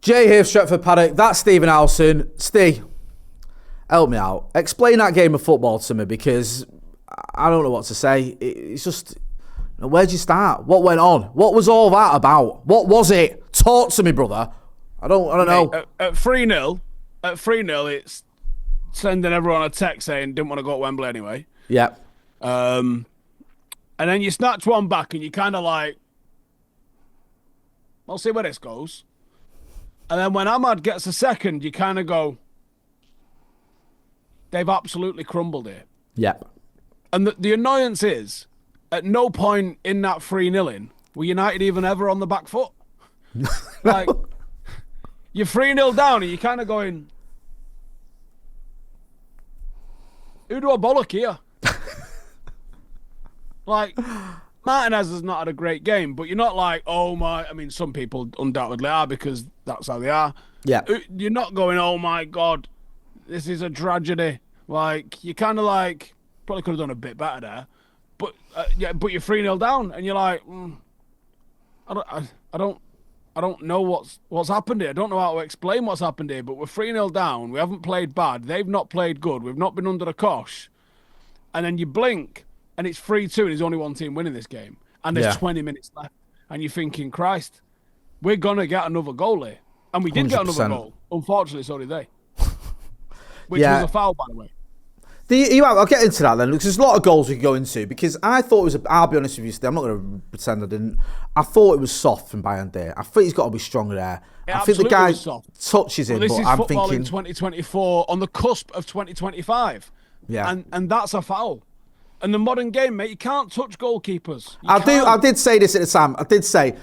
Jay here, Stretford, Paddock. That's Stephen Howson. Steve, help me out. Explain that game of football to me because I don't know what to say. It's just, where'd you start? What went on? What was all that about? What was it? Talk to me, brother. I don't know. At 3-0, it's sending everyone a text saying didn't want to go to Wembley anyway. Yeah. And then you snatch one back and you kind of like, we'll see where this goes. And then when Ahmad gets a second, you kind of go, they've absolutely crumbled here. Yep. And the annoyance is, at no point in that 3-0 were United even ever on the back foot. Like, you're 3-0 down and you're kind of going, who do I bollock here? Like, Martinez has not had a great game, but you're not like, oh my, I mean, some people undoubtedly are because that's how they are. Yeah. You're not going, oh my God, this is a tragedy. Like, you're kind of like, probably could have done a bit better there. But but you're 3-0 down and you're like, I don't know what's happened here. I don't know how to explain what's happened here, but we're 3-0 down. We haven't played bad. They've not played good. We've not been under the cosh. And then you blink and it's 3-2 and there's only one team winning this game. And there's 20 minutes left. And you're thinking, Christ, we're going to get another goal here. And we did 100%. Get another goal. Unfortunately, so did they. Which was a foul, by the way. I'll get into that then, because there's a lot of goals we could go into, because I thought it was, I'll be honest with you, Steve, I'm not going to pretend I didn't. I thought it was soft from Bayindir. I think he's got to be stronger there. I think the guy touches him, but I'm thinking... This is football in 2024, on the cusp of 2025. Yeah. And that's a foul. And the modern game, mate, you can't touch goalkeepers. I did say this at the time.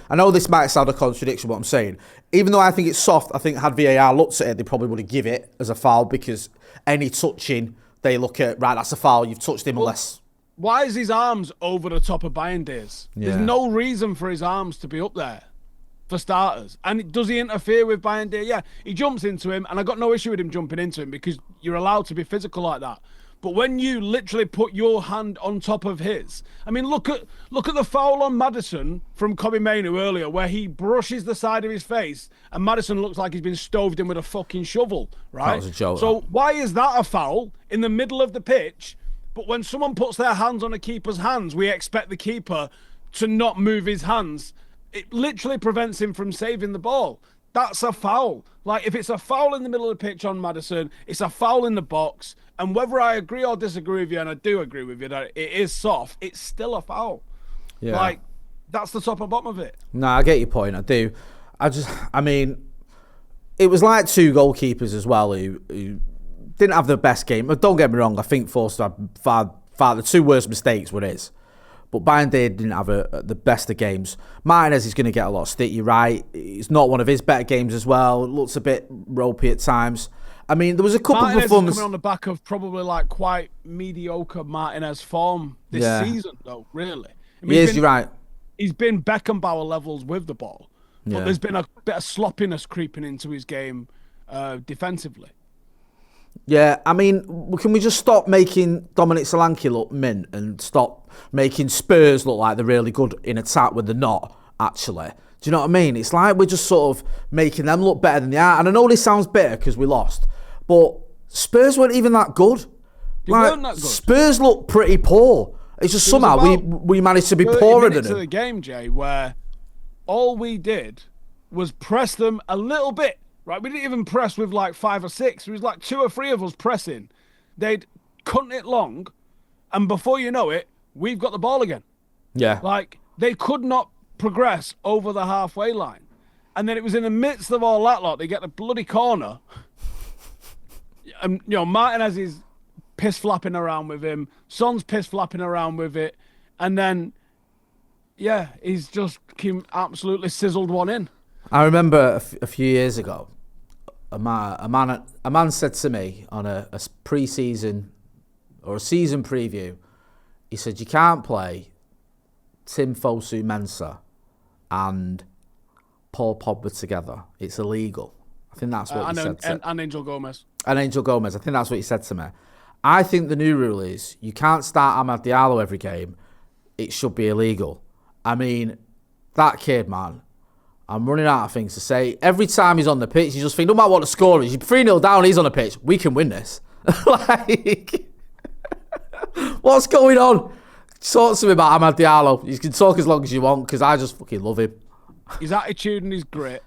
I know this might sound a contradiction, what I'm saying. Even though I think it's soft, I think had VAR looked at it, they probably would have give it as a foul, because any touching... They look at, right, that's a foul, you've touched him unless... Why is his arms over the top of Bayindir's? Yeah. There's no reason for his arms to be up there, for starters. And does he interfere with Bayindir? Yeah, he jumps into him, and I got no issue with him jumping into him because you're allowed to be physical like that. But when you literally put your hand on top of his... I mean, look at the foul on Maddison from Kobe Mainu earlier, where he brushes the side of his face, and Maddison looks like he's been stoved in with a fucking shovel, right? That was a joke. So why is that a foul in the middle of the pitch? But when someone puts their hands on a keeper's hands, we expect the keeper to not move his hands. It literally prevents him from saving the ball. That's a foul. Like, if it's a foul in the middle of the pitch on Maddison, it's a foul in the box. And whether I agree or disagree with you, and I do agree with you that it is soft, it's still a foul. Yeah. Like, that's the top and bottom of it. No, I get your point. I do. I mean, it was like two goalkeepers as well who didn't have the best game. But don't get me wrong, I think Forster had far the two worst mistakes were his. But Bayindir didn't have the best of games. Martinez is going to get a lot of stick, you're right. It's not one of his better games as well. It looks a bit ropey at times. I mean, there was a couple of performances... coming on the back of probably like quite mediocre Martinez form this season, though, really. I mean, you're right. He's been Beckenbauer levels with the ball. But there's been a bit of sloppiness creeping into his game defensively. Yeah, I mean, can we just stop making Dominic Solanke look mint and stop making Spurs look like they're really good in attack when they're not, actually? Do you know what I mean? It's like we're just sort of making them look better than they are. And I know this sounds bitter because we lost, but Spurs weren't even that good. They weren't that good. Spurs look pretty poor. It's just somehow we managed to be poorer than them. To the game, Jay, where all we did was press them a little bit. Right, we didn't even press with like 5 or 6. It was like 2 or 3 of us pressing. They'd cut it long, and before you know it, we've got the ball again. Yeah. Like, they could not progress over the halfway line. And then it was in the midst of all that lot, they get the bloody corner. And, you know, Martinez is piss flapping around with him. Son's piss flapping around with it. And then, yeah, he's just absolutely sizzled one in. I remember a few years ago, a man said to me on a pre-season or a season preview, he said, you can't play Tim Fosu Mensah and Paul Pogba together. It's illegal. I think that's what he said. And Angel Gomez. And Angel Gomez. I think that's what he said to me. I think the new rule is you can't start Amad Diallo every game. It should be illegal. I mean, that kid, man, I'm running out of things to say. Every time he's on the pitch, you just think, no matter what the score is, you're 3-0 down, he's on the pitch. We can win this. Like, what's going on? Talk to me about Amad Diallo. You can talk as long as you want, because I just fucking love him. His attitude and his grit,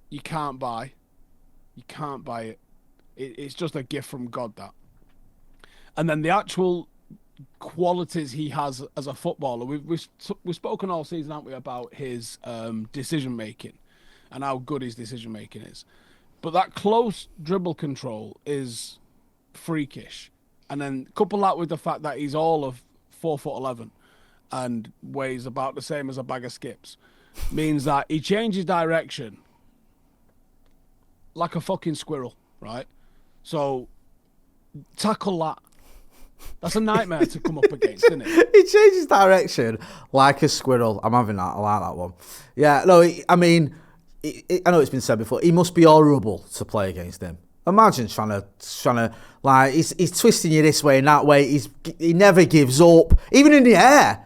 you can't buy. You can't buy it. It's just a gift from God, that. And then the actual qualities he has as a footballer. We've spoken all season, haven't we, about his decision making and how good his decision making is. But that close dribble control is freakish. And then couple that with the fact that he's all of 4'11" and weighs about the same as a bag of skips, means that he changes direction like a fucking squirrel, right? So tackle that. That's a nightmare to come up against, isn't it? He changes direction like a squirrel. I'm having that. I like that one. Yeah, no, I mean, I know it's been said before. He must be horrible to play against him. Imagine trying to like, he's twisting you this way and that way. He never gives up, even in the air.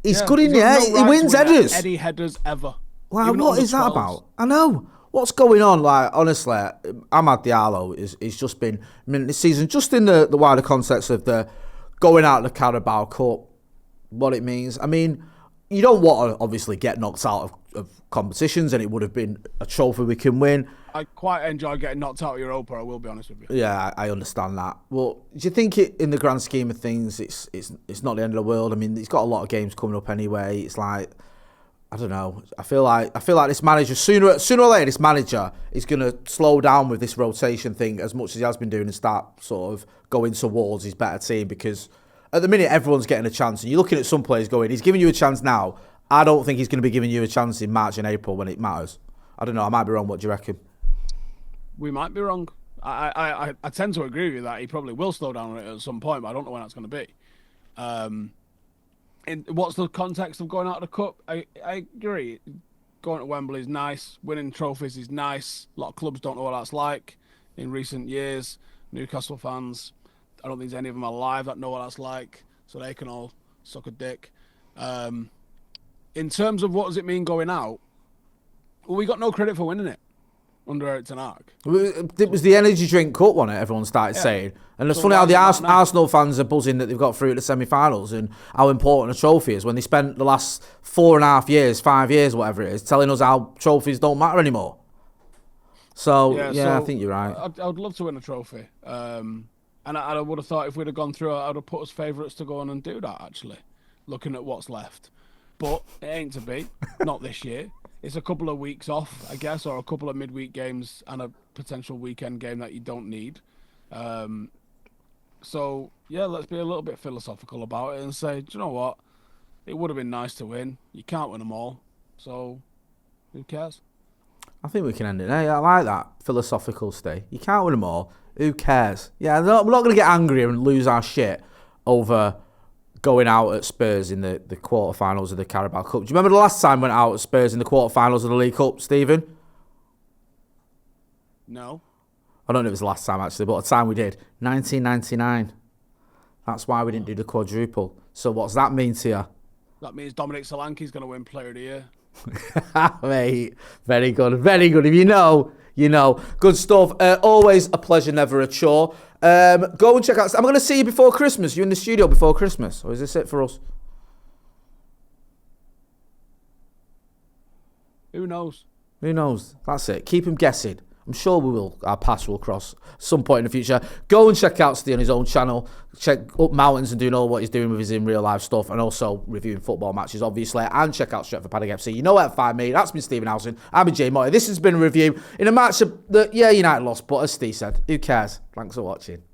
He's good in the air. He wins headers. Any headers ever. Like, what is that about? I know. What's going on? Like, honestly, Amad Diallo is just been, I mean, this season, just in the wider context of the going out of the Carabao Cup, what it means. I mean, you don't want to obviously get knocked out of competitions, and it would have been a trophy we can win. I quite enjoy getting knocked out of Europa, I will be honest with you. Yeah, I understand that. Well, do you think in the grand scheme of things, it's not the end of the world? I mean, he's got a lot of games coming up anyway. It's like, I don't know. I feel like this manager, sooner or later, this manager is going to slow down with this rotation thing as much as he has been doing and start sort of going towards his better team, because at the minute everyone's getting a chance, and you're looking at some players going, he's giving you a chance now. I don't think he's going to be giving you a chance in March and April when it matters. I don't know. I might be wrong. What do you reckon? We might be wrong. I tend to agree with you that he probably will slow down on it at some point, but I don't know when that's going to be. What's the context of going out of the Cup? I agree. Going to Wembley is nice. Winning trophies is nice. A lot of clubs don't know what that's like in recent years. Newcastle fans, I don't think there's any of them alive that know what that's like, so they can all suck a dick. In terms of what does it mean going out, well, we got no credit for winning it under Eric Ten Hag. It was the energy drink cup, wasn't it? Everyone started saying. And it's funny how the Arsenal fans are buzzing that they've got through at the semi-finals, and how important a trophy is, when they spent the last 4.5 years, 5 years, whatever it is, telling us how trophies don't matter anymore. So, I think you're right. I would love to win a trophy. And I would have thought if we'd have gone through, I would have put us favourites to go on and do that, actually, looking at what's left. But it ain't to be. Not this year. It's a couple of weeks off, I guess, or a couple of midweek games and a potential weekend game that you don't need. So, yeah, let's be a little bit philosophical about it and say, do you know what? It would have been nice to win. You can't win them all. So, who cares? I think we can end it there. I like that philosophical stay. You can't win them all. Who cares? Yeah, we're not going to get angry and lose our shit over going out at Spurs in the quarterfinals of the Carabao Cup. Do you remember the last time we went out at Spurs in the quarterfinals of the League Cup, Stephen? No. I don't know if it was the last time, actually, but the time we did, 1999. That's why we didn't do the quadruple. So what's that mean to you? That means Dominic Solanke's going to win Player of the Year. Mate, very good, very good. If you know, you know. Good stuff. Always a pleasure, never a chore. Go and check out. I'm going to see you before Christmas. You in the studio before Christmas, or is this it for us? Who knows? Who knows? That's it. Keep him guessing. I'm sure we will. Our paths will cross some point in the future. Go and check out Steve on his own channel. Check Up Mountains and doing all what he's doing with his in real life stuff, and also reviewing football matches, obviously. And check out Stretford Paddock FC. You know where to find me. That's been Stephen Howson. I'm Jay Motti. This has been a review in a match that United lost, but as Steve said, who cares? Thanks for watching.